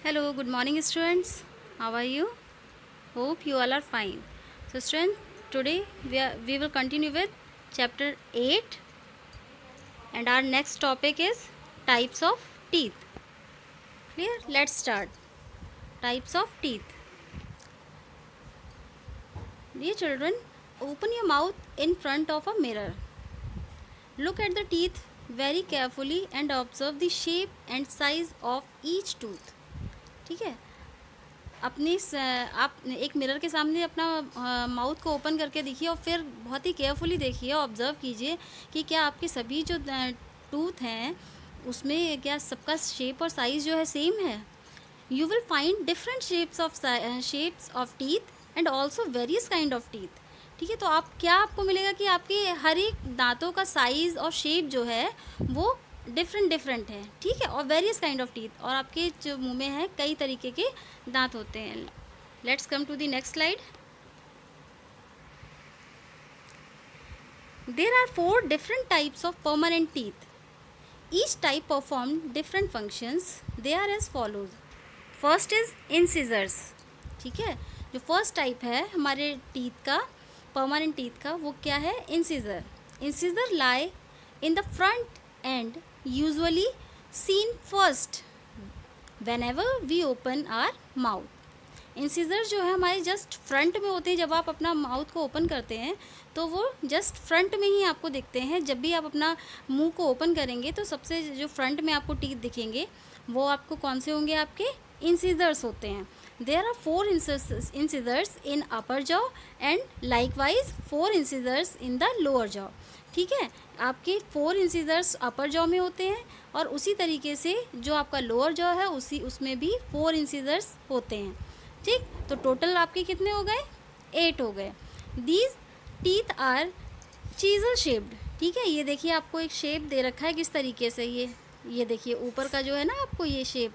Hello, good morning students. How are you? Hope you all are fine. So students, today we will continue with chapter 8 and our next topic is types of teeth. Clear? Let's start. Types of teeth. Dear children, open your mouth in front of a mirror. Look at the teeth very carefully and observe the shape and size of each tooth. ठीक है, आप एक mirror के सामने अपना mouth को open करके देखिए और फिर बहुत ही केयरफुली देखिए और ऑब्ज़र्व कीजिए कि क्या आपके सभी जो टूथ हैं उसमें क्या सबका शेप और साइज़ जो है सेम है. You will find different shapes of teeth and also various kind of teeth. ठीक है, तो आपको मिलेगा कि आपके हर एक दांतों का साइज़ और शेप जो है वो डिफरेंट है. ठीक है, और वेरियस काइंड ऑफ टीथ, और आपके जो मुंह में है कई तरीके के दांत होते हैं. Let's come to the next slide. There are 4 different types of permanent teeth. Each type perform different functions. They are as follows. First is incisors. ठीक है, जो फर्स्ट टाइप है हमारे टीथ का, परमानेंट टीथ का, वो क्या है? Incisor. Incisor lie in the front end usually seen first whenever we open our mouth. Incisor जो है हमारे जस्ट फ्रंट में होते हैं. जब आप अपना माउथ को ओपन करते हैं तो वो जस्ट फ्रंट में ही आपको दिखते हैं. जब भी आप अपना मुंह को ओपन करेंगे तो सबसे जो फ्रंट में आपको टीथ दिखेंगे वो आपको कौन से होंगे? आपके इंसिजर्स होते हैं. There are 4 incisors in upper jaw and likewise 4 incisors in the lower jaw. ठीक है, आपके 4 इंसिजर्स अपर जॉ में होते हैं और उसी तरीके से जो आपका लोअर जॉ है उसमें भी 4 इंसिजर्स होते हैं. ठीक, तो टोटल आपके कितने हो गए? 8 हो गए. These teeth are chisel shaped. ठीक है, ये देखिए आपको एक शेप दे रखा है किस तरीके से. ये देखिए ऊपर का जो है ना आपको ये शेप,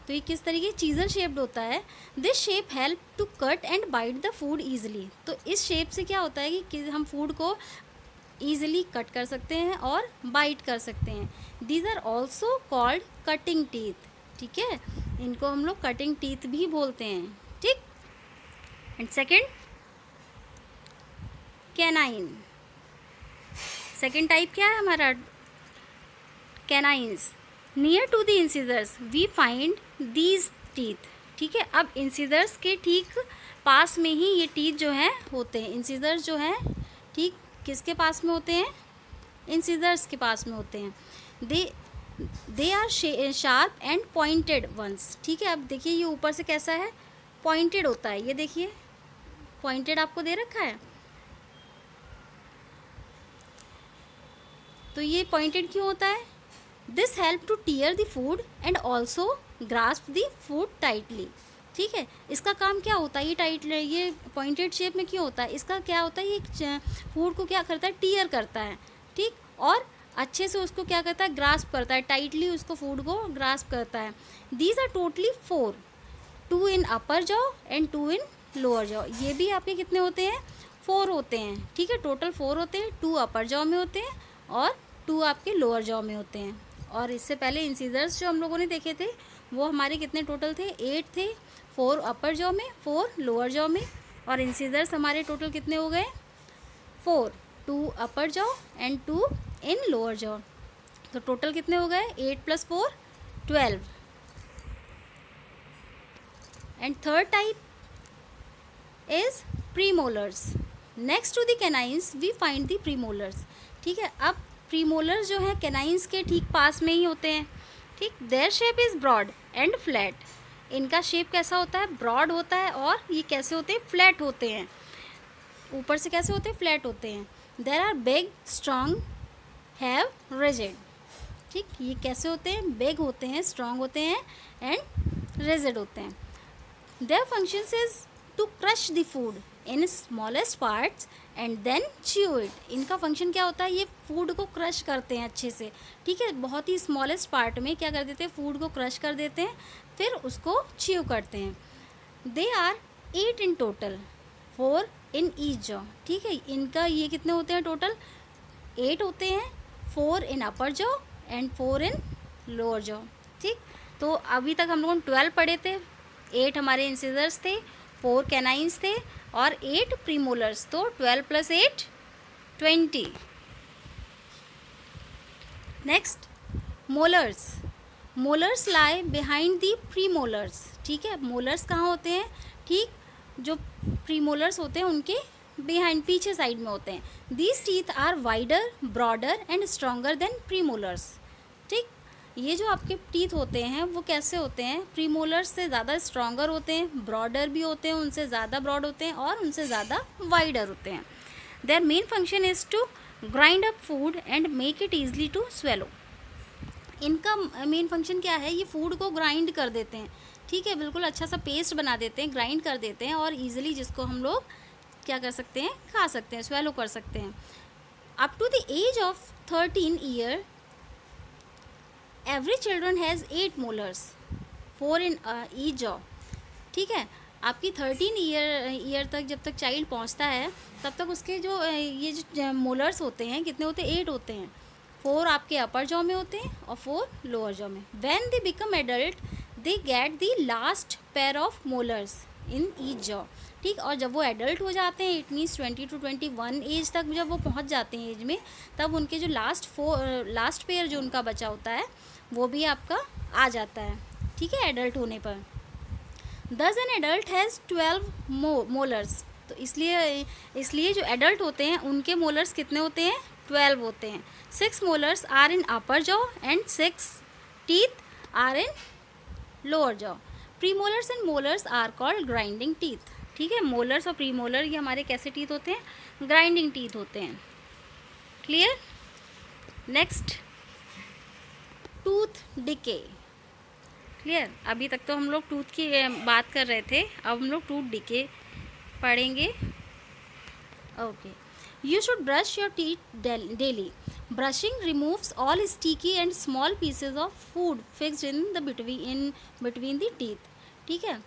तो ये किस तरीके चीजल शेप्ड होता है. This shape help to cut and bite the food easily. तो इस शेप से क्या होता है कि हम फूड को ईजिली कट कर सकते हैं और बाइट कर सकते हैं. These are also called cutting teeth. ठीक है, इनको हम लोग कटिंग टीथ भी बोलते हैं. ठीक, and second canine. Second type क्या है हमारा? Canines. Near to the incisors we find these teeth. ठीक है, अब इंसिजर्स के ठीक पास में ही ये टीथ जो हैं होते हैं. इंसिजर्स जो हैं ठीक किसके पास में होते हैं? इंसिजर्स के पास में होते हैं. They are sharp and pointed ones. ठीक है, अब देखिए ये ऊपर से कैसा है? पॉइंटेड होता है. ये देखिए पॉइंटेड आपको दे रखा है. तो ये पॉइंटेड क्यों होता है? This help two tier the food and also grasp the food tightly. ठीक है, इसका काम क्या होता है? ये पॉइंटेड शेप में क्यों होता है? इसका क्या होता है? ये फूड को क्या करता है? टीयर करता है. ठीक, और अच्छे से उसको क्या करता है? ग्रास्प करता है, टाइटली उसको फूड को ग्रास्प करता है. These are totally 4. 2 in upper jaw and 2 in lower jaw. ये भी आपके कितने होते हैं? 4 होते हैं. ठीक है, टोटल 4 होते हैं. 2 अपर जॉ में होते हैं और 2 आपके लोअर जॉ में होते हैं. और इससे पहले इंसिजर्स जो हम लोगों ने देखे थे वो हमारे कितने टोटल थे? 8 थे. 4 अपर जॉ में, 4 लोअर जॉ में, और इंसिजर्स हमारे टोटल कितने हो गए? 4. 2 upper jaw and 2 in lower jaw. तो टोटल कितने हो गए? 8 + 4 12. And third type is premolars. Next to the canines we find the premolars. ठीक है, अब प्रीमोलर्स जो है कैनाइन्स के ठीक पास में ही होते हैं. ठीक, their shape is broad and flat. इनका शेप कैसा होता है? ब्रॉड होता है. और ये कैसे होते हैं? फ्लैट होते हैं. ऊपर से कैसे होते हैं? फ्लैट होते हैं. There are big, strong, have, rigid. ठीक, ये कैसे होते हैं? बिग होते हैं, स्ट्रॉन्ग होते हैं एंड रिजिड होते हैं. Their functions is to crush the food in smallest parts and then chew it. इनका फंक्शन क्या होता है? ये फूड को क्रश करते हैं अच्छे से. ठीक है, बहुत ही स्मॉलेस्ट पार्ट में क्या कर देते हैं? फूड को क्रश कर देते हैं, फिर उसको च्यू करते हैं. They are 8 in total, 4 in each jaw. ठीक है, इनका ये कितने होते हैं? टोटल 8 होते हैं. 4 in upper jaw and 4 in lower jaw. ठीक, तो अभी तक हम लोगों ने 12 पढ़े थे, 8 हमारे इंसिजर्स थे, 4 कैनाइंस थे और 8 प्रीमोलर्स, तो 12 + 8 20। Next molars. Molars lie behind the premolars. ठीक है, मोलर्स कहाँ होते हैं? ठीक, जो प्रीमोलर्स होते हैं उनके बिहाइंड, पीछे साइड में होते हैं। These teeth are wider, broader and stronger than premolars. ठीक, ये जो आपके टीथ होते हैं वो कैसे होते हैं? प्रीमोलर्स से ज़्यादा स्ट्रॉन्गर होते हैं, ब्रॉडर भी होते हैं, उनसे ज़्यादा ब्रॉड होते हैं और उनसे ज़्यादा वाइडर होते हैं। Their main function is to grind up food and make it easily to swallow. इनका मेन फंक्शन क्या है? ये फूड को ग्राइंड कर देते हैं। ठीक है, बिल्कुल अच्छा सा पेस्ट बना देते हैं, ग्राइंड कर देते हैं और ईजिली जिसको हम लोग क्या कर सकते हैं? खा सकते हैं, स्वेलो कर सकते हैं। Up to the age of 13 year every children has 8 molars, 4 in each jaw. ठीक है, आपकी 13 ईयर तक जब तक चाइल्ड पहुंचता है तब तक उसके जो ये जो मोलर्स होते हैं कितने होते हैं? 8 होते हैं। 4 आपके अपर जॉ में होते हैं और 4 लोअर जॉ में। When they become adult they get the last pair of molars in each jaw. ठीक, और जब वो एडल्ट हो जाते हैं, इट मीन्स 20 to 21 एज तक जब वो पहुंच जाते हैं एज में, तब उनके जो लास्ट पेयर जो उनका बचा होता है वो भी आपका आ जाता है। ठीक है, एडल्ट होने पर। दस एन एडल्ट हैज़ 12 मोलर्स। तो इसलिए जो एडल्ट होते हैं उनके मोलर्स कितने होते हैं? 12 होते हैं। 6 molars are in upper jaw and 6 teeth are in lower jaw. Premolars and molars are called grinding teeth. ठीक है, मोलर्स और प्रीमोलर ये हमारे कैसे टीथ होते हैं? ग्राइंडिंग टीथ होते हैं। Clear? Next, tooth decay. Clear? अभी तक तो हम लोग टूथ की बात कर रहे थे, अब हम लोग टूथ डिके पढ़ेंगे। Okay, you should brush your teeth daily. Brushing removes all sticky and small pieces of food fixed in between the teeth. ठीक है,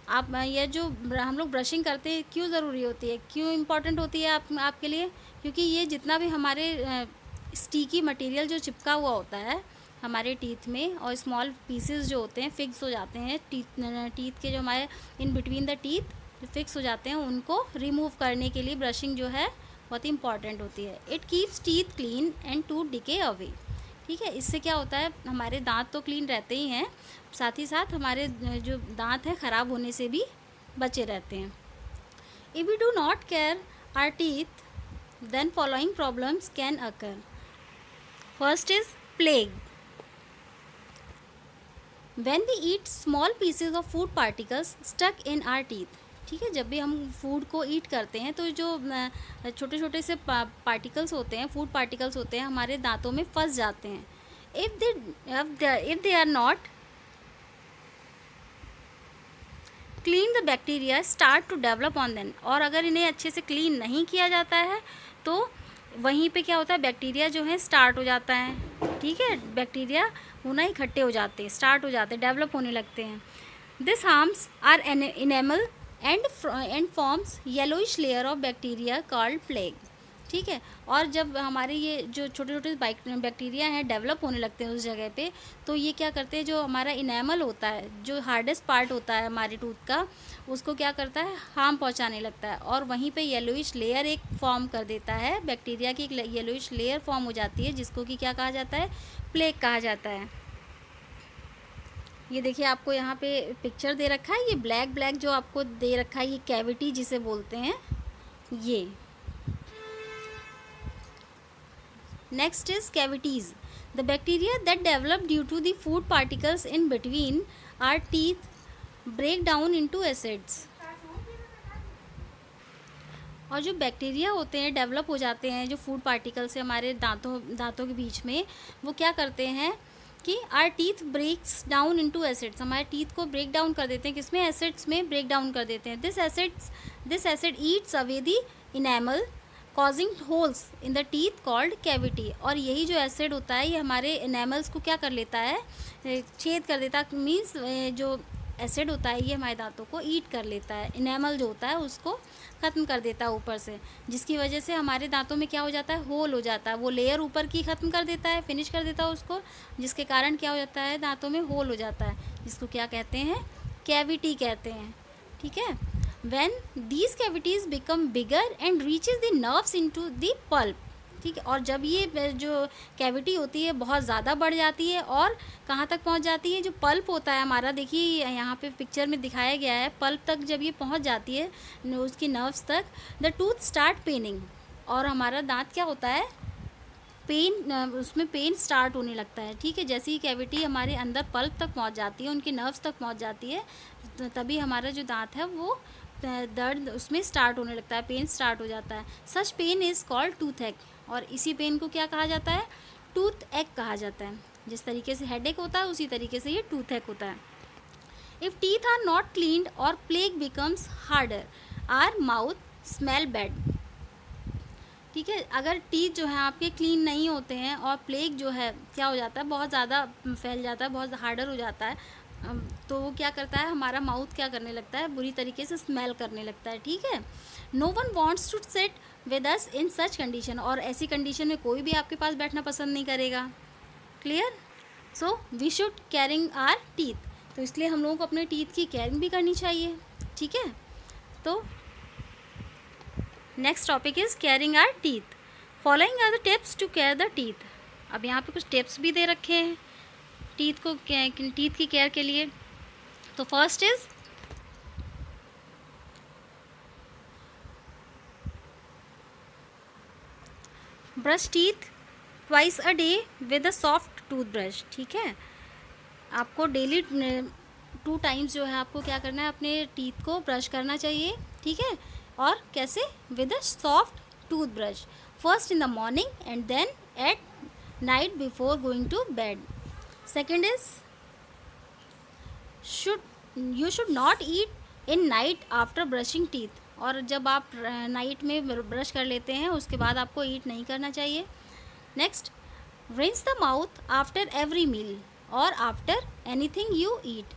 आप ये जो हम लोग ब्रशिंग करते हैं क्यों ज़रूरी होती है, क्यों इम्पॉर्टेंट होती है आपके लिए? क्योंकि ये जितना भी हमारे स्टिकी मटेरियल जो चिपका हुआ होता है हमारे टीथ में और स्मॉल पीसेस जो होते हैं फिक्स हो जाते हैं टीथ के जो हमारे in between the teeth fix हो जाते हैं, उनको रिमूव करने के लिए ब्रशिंग जो है बहुत इंपॉर्टेंट होती है। It keeps teeth clean and tooth decay away. ठीक है, इससे क्या होता है? हमारे दांत तो क्लीन रहते ही हैं, साथ ही साथ हमारे जो दांत हैं ख़राब होने से भी बचे रहते हैं। If we do not care our teeth then following problems can occur. First is plaque. When we eat small pieces of food particles stuck in our teeth। ठीक है, जब भी हम फूड को ईट करते हैं तो जो छोटे छोटे से पार्टिकल्स होते हैं, फूड पार्टिकल्स होते हैं, हमारे दांतों में फंस जाते हैं। If they are not clean the bacteria start to develop on then. और अगर इन्हें अच्छे से क्लीन नहीं किया जाता है तो वहीं पे क्या होता है? बैक्टीरिया जो है स्टार्ट हो जाता है। ठीक है, बैक्टीरिया होना इकट्ठे हो जाते हैं, स्टार्ट हो जाते हैं, डेवलप होने लगते हैं। This harms our enamel and forms yellowish layer of bacteria called plaque. ठीक है, और जब हमारे ये जो छोटे छोटे बैक्टीरिया हैं डेवलप होने लगते हैं उस जगह पे, तो ये क्या करते हैं? जो हमारा इनेमल होता है, जो हार्डेस्ट पार्ट होता है हमारे टूथ का, उसको क्या करता है? हार्म पहुंचाने लगता है और वहीं पे येलोइश लेयर एक फॉर्म कर देता है। बैक्टीरिया की एक येलोइश लेयर फॉर्म हो जाती है जिसको कि क्या कहा जाता है? प्लेग कहा जाता है। ये देखिए, आपको यहाँ पे पिक्चर दे रखा है, ये ब्लैक जो आपको दे रखा है, ये कैविटी जिसे बोलते हैं ये। Next is cavities. The bacteria that develop due to the food particles in between our teeth break down into acids. और जो बैक्टीरिया होते हैं डेवलप हो जाते हैं जो फूड पार्टिकल्स से हमारे दांतों के बीच में, वो क्या करते हैं कि our teeth breaks down into acids. हमारे टीथ को ब्रेक डाउन कर देते हैं, किसमें? एसिड्स में ब्रेक डाउन कर देते हैं। This acid Yeats away the enamel causing holes in the teeth called cavity. और यही जो एसिड होता है ये हमारे इनेमल्स को क्या कर लेता है? छेद कर देता है। मीन्स जो एसिड होता है ये हमारे दांतों को ईट कर लेता है, इनेमल जो होता है उसको ख़त्म कर देता है ऊपर से, जिसकी वजह से हमारे दांतों में क्या हो जाता है, होल हो जाता है। वो लेयर ऊपर की ख़त्म कर देता है, फिनिश कर देता है उसको, जिसके कारण क्या हो जाता है, दांतों में होल हो जाता है, जिसको क्या कहते हैं, कैविटी कहते हैं। ठीक है, when these cavities become bigger and reaches the nerves into the pulp. ठीक है, और जब ये जो कैविटी होती है बहुत ज़्यादा बढ़ जाती है और कहाँ तक पहुँच जाती है, जो पल्प होता है हमारा, देखिए यहाँ पे पिक्चर में दिखाया गया है, पल्प तक जब ये पहुँच जाती है उसकी नर्व्स तक, द टूथ स्टार्ट पेनिंग, और हमारा दांत क्या होता है, पेन, उसमें पेन स्टार्ट होने लगता है। ठीक है, जैसे ही कैविटी हमारे अंदर पल्प तक पहुँच जाती है, उनकी नर्व्स तक पहुँच जाती है, तभी हमारा जो दांत है वो दर्द उसमें स्टार्ट होने लगता है, पेन स्टार्ट हो जाता है। सच पेन इज़ कॉल्ड टूथ एक, और इसी पेन को क्या कहा जाता है, टूथ एक कहा जाता है। जिस तरीके से हेडेक होता है उसी तरीके से ये टूथ एक होता है। If teeth are not cleaned और plaque becomes harder, our mouth smell bad. ठीक है, अगर टीथ जो है आपके क्लीन नहीं होते हैं और प्लेग जो है क्या हो जाता है, बहुत ज़्यादा फैल जाता है, बहुत हार्डर हो जाता है, तो वो क्या करता है, हमारा माउथ क्या करने लगता है, बुरी तरीके से स्मेल करने लगता है। ठीक है, no one wants to sit with us in such condition, और ऐसी कंडीशन में कोई भी आपके पास बैठना पसंद नहीं करेगा। Clear? So we should caring our teeth, तो इसलिए हम लोगों को अपने टीथ की केयरिंग भी करनी चाहिए। ठीक है, तो next topic is caring our teeth. Following are the tips to care the teeth. अब यहाँ पे कुछ टिप्स भी दे रखे हैं टीथ की केयर के लिए। तो first is brush teeth twice a day with a soft toothbrush. ठीक है, आपको डेली 2 टाइम्स जो है आपको क्या करना है, अपने टीथ को ब्रश करना चाहिए। ठीक है, और कैसे, with a soft toothbrush, first in the morning and then at night before going to bed. Second is you should not eat in night after brushing teeth, और जब आप नाइट में ब्रश कर लेते हैं उसके बाद आपको ईट नहीं करना चाहिए। Next, rinse the mouth after every meal और आफ्टर एनीथिंग यू ईट।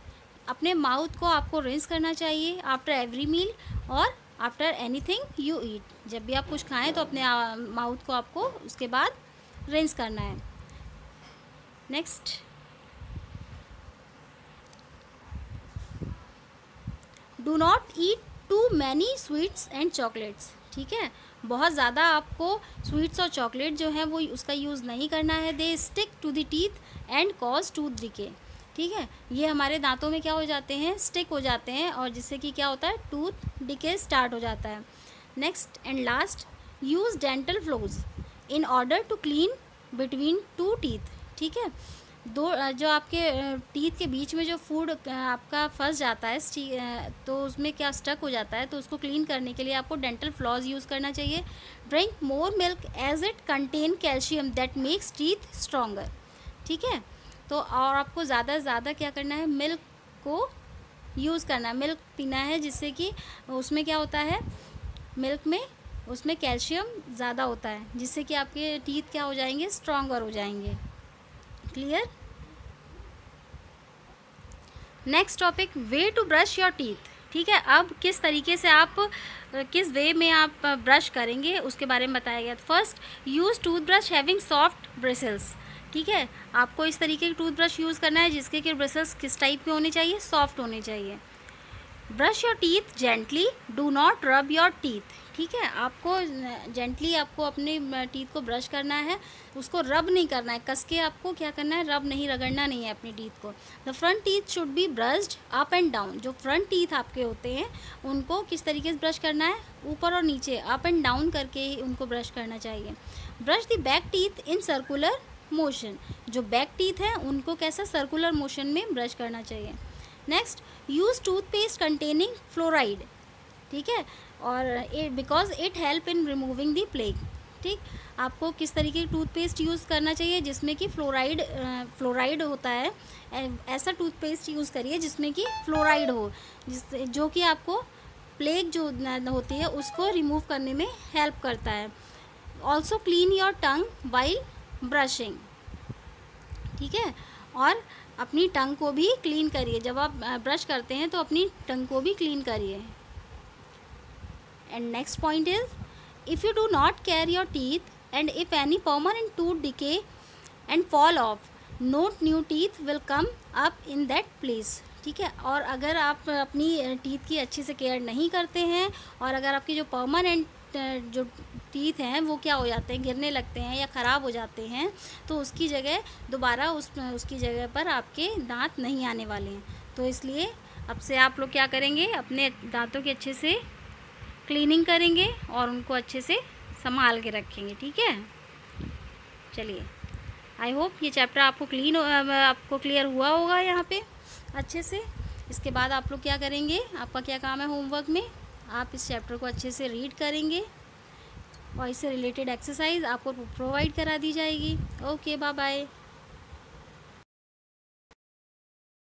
अपने माउथ को आपको रिंस करना चाहिए आफ्टर एवरी मील और आफ्टर एनीथिंग यू ईट। जब भी आप कुछ खाएं तो अपने माउथ को आपको उसके बाद रिंस करना है। Next, do not eat too many sweets and chocolates. ठीक है, बहुत ज़्यादा आपको स्वीट्स और चॉकलेट जो है वो उसका यूज़ नहीं करना है। They stick to the teeth and cause tooth decay. ठीक है, ये हमारे दांतों में क्या हो जाते हैं, स्टिक हो जाते हैं, और जिससे कि क्या होता है, टूथ डिके स्टार्ट हो जाता है। Next and last, use dental floss in order to clean between 2 teeth. ठीक है, जो आपके टीथ के बीच में जो फूड आपका फंस जाता है तो उसमें क्या स्टक हो जाता है, तो उसको क्लीन करने के लिए आपको डेंटल फ्लॉस यूज़ करना चाहिए। Drink more milk as it contain calcium that makes teeth stronger. ठीक है, तो और आपको ज़्यादा से ज़्यादा क्या करना है, मिल्क को यूज़ करना है, मिल्क पीना है, जिससे कि उसमें क्या होता है, मिल्क में उसमें कैल्शियम ज़्यादा होता है, जिससे कि आपके टीथ क्या हो जाएंगे, स्ट्रॉन्गर हो जाएंगे। Clear? Next topic, way to brush your teeth. ठीक है, अब किस तरीके से आप किस वे में आप ब्रश करेंगे उसके बारे में बताया गया। First, use toothbrush having soft bristles. ठीक है, आपको इस तरीके की टूथब्रश यूज़ करना है जिसके कि ब्रिसल्स किस टाइप के होने चाहिए, सॉफ्ट होने चाहिए। Brush your teeth gently, do not rub your teeth. ठीक है, आपको जेंटली आपको अपने टीथ को ब्रश करना है, उसको रब नहीं करना है, कस के आपको क्या करना है, रब नहीं, रगड़ना नहीं है अपनी टीथ को। The front teeth should be brushed up and down. जो फ्रंट टीथ आपके होते हैं उनको किस तरीके से ब्रश करना है, ऊपर और नीचे, अप एंड डाउन करके ही उनको ब्रश करना चाहिए। Brush the back teeth in circular motion. जो बैक टीथ हैं उनको कैसा, सर्कुलर मोशन में ब्रश करना चाहिए। Next, use toothpaste containing fluoride. ठीक है, और because it help in removing the plague. ठीक, आपको किस तरीके की टूथपेस्ट यूज़ करना चाहिए जिसमें कि फ्लोराइड होता है। ऐसा टूथपेस्ट यूज़ करिए जिसमें कि फ्लोराइड हो, जो कि आपको प्लेग जो होती है उसको रिमूव करने में हेल्प करता है। Also clean your tongue while brushing. ठीक है, और अपनी टंग को भी क्लीन करिए। जब आप ब्रश करते हैं तो अपनी टंग को भी क्लीन करिए। And next point is, if you do not care your teeth and if any permanent tooth decay and fall off, no new teeth will come up in that place. ठीक है, और अगर आप अपनी टीथ की अच्छे से केयर नहीं करते हैं और अगर आपकी जो परमानेंट जो टीथ हैं वो क्या हो जाते हैं, गिरने लगते हैं या ख़राब हो जाते हैं, तो उसकी जगह दोबारा उसकी जगह पर आपके दांत नहीं आने वाले हैं। तो इसलिए अब से आप लोग क्या करेंगे, अपने दांतों की अच्छे से क्लीनिंग करेंगे और उनको अच्छे से संभाल के रखेंगे। ठीक है, चलिए, आई होप ये चैप्टर आपको क्लियर हुआ होगा यहाँ पे अच्छे से। इसके बाद आप लोग क्या करेंगे, आपका क्या काम है होमवर्क में, आप इस चैप्टर को अच्छे से रीड करेंगे और इससे रिलेटेड एक्सरसाइज आपको प्रोवाइड करा दी जाएगी। Okay, bye bye.